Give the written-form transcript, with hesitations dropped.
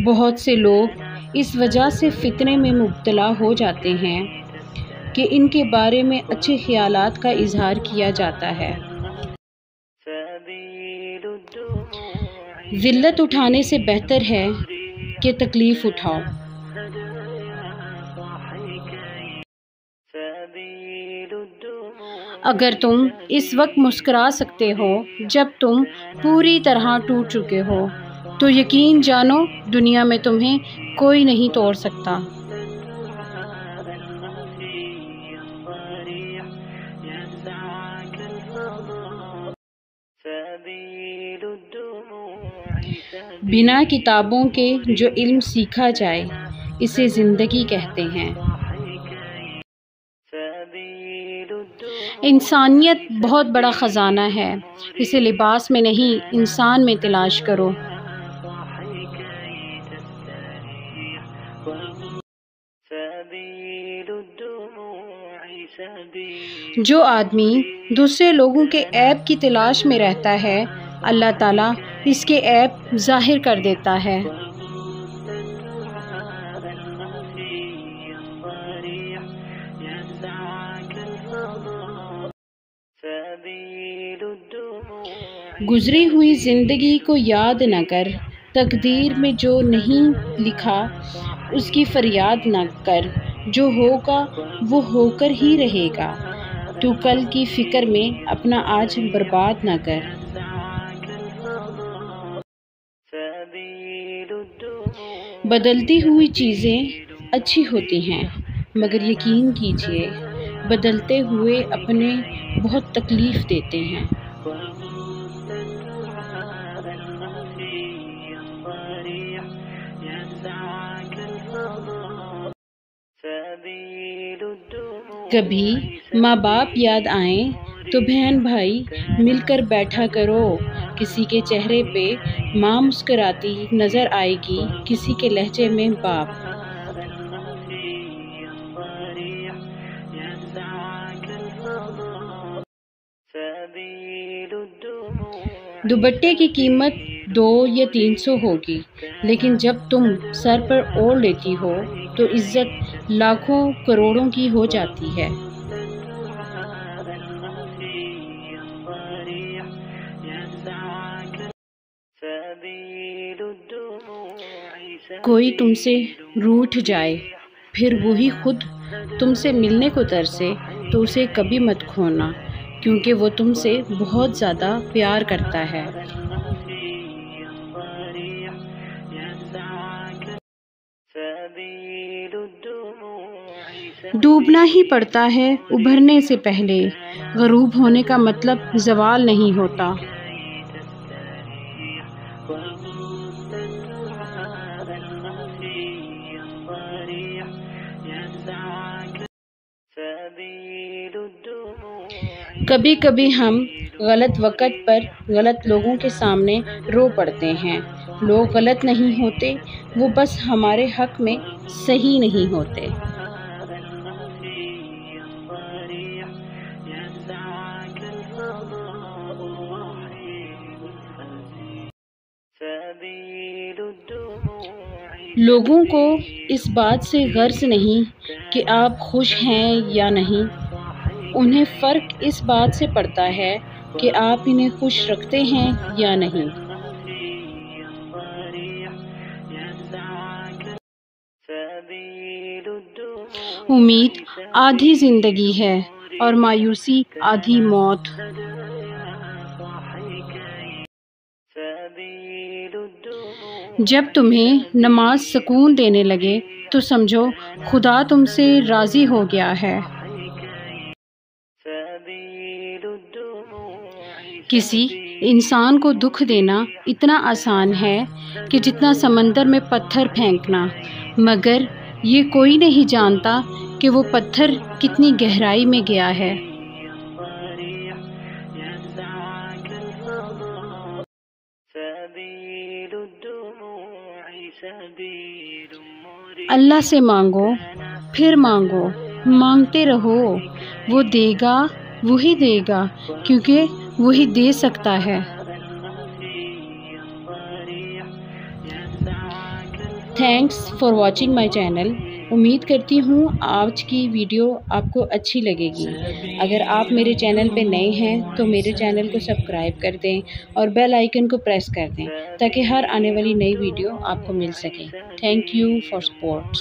بہت سے لوگ اس وجہ سے فتنے میں مبتلا ہو جاتے ہیں کہ ان کے بارے میں اچھے خیالات کا اظہار کیا جاتا ہے۔ ذلت اٹھانے سے بہتر ہے کہ تکلیف اٹھاؤ۔ اگر تم اس وقت مسکرا سکتے ہو جب تم پوری طرح ٹوٹ چکے ہو تو یقین جانو دنیا میں تمہیں کوئی نہیں توڑ سکتا۔ بنا کتابوں کے جو علم سیکھا جائے اسے زندگی کہتے ہیں۔ انسانیت بہت بڑا خزانہ ہے، اسے لباس میں نہیں انسان میں تلاش کرو۔ جو آدمی دوسرے لوگوں کے عیب کی تلاش میں رہتا ہے اللہ تعالیٰ اس کے عیب ظاہر کر دیتا ہے۔ گزری ہوئی زندگی کو یاد نہ کر، تقدیر میں جو نہیں لکھا اس کی فریاد نہ کر، جو ہوگا وہ ہو کر ہی رہے گا، تو کل کی فکر میں اپنا آج برباد نہ کر۔ بدلتی ہوئی چیزیں اچھی ہوتی ہیں مگر یقین کیجیے بدلتے ہوئے اپنے بہت تکلیف دیتے ہیں۔ کبھی ماں باپ یاد آئیں تو بہن بھائی مل کر بیٹھا کرو، کسی کے چہرے پہ ماں مسکراتی نظر آئے گی، کسی کے لہجے میں باپ۔ دوپٹے کی قیمت 200 یا 300 ہوگی لیکن جب تم سر پر اوڑھ لیتی ہو تو عزت لاکھوں کروڑوں کی ہو جاتی ہے۔ کوئی تم سے روٹھ جائے پھر وہی خود تم سے ملنے کو ترسے تو اسے کبھی مت کھونا کیونکہ وہ تم سے بہت زیادہ پیار کرتا ہے۔ ڈوبنا ہی پڑتا ہے ابھرنے سے پہلے، غروب ہونے کا مطلب زوال نہیں ہوتا۔ کبھی کبھی ہم غلط وقت پر غلط لوگوں کے سامنے رو پڑتے ہیں۔ لوگ غلط نہیں ہوتے، وہ بس ہمارے حق میں صحیح نہیں ہوتے۔ لوگوں کو اس بات سے غرض نہیں کہ آپ خوش ہیں یا نہیں، انہیں فرق اس بات سے پڑتا ہے کہ آپ انہیں خوش رکھتے ہیں یا نہیں۔ امید آدھی زندگی ہے اور مایوسی آدھی موت۔ جب تمہیں نماز سکون دینے لگے تو سمجھو خدا تم سے راضی ہو گیا ہے۔ کسی انسان کو دکھ دینا اتنا آسان ہے کہ جتنا سمندر میں پتھر پھینکنا، مگر یہ کوئی نہیں جانتا کہ وہ پتھر کتنی گہرائی میں گیا ہے۔ اللہ سے مانگو پھر مانگو، مانگتے رہو، وہ دے گا وہی دے گا کیونکہ وہی دے سکتا ہے۔ Thanks for watching my channel. امید کرتی ہوں آج کی ویڈیو آپ کو اچھی لگے گی۔ اگر آپ میرے چینل پہ نئے ہیں تو میرے چینل کو سبسکرائب کر دیں اور بیل آئیکن کو پریس کر دیں تاکہ ہر آنے والی نئی ویڈیو آپ کو مل سکے۔ Thank you for support.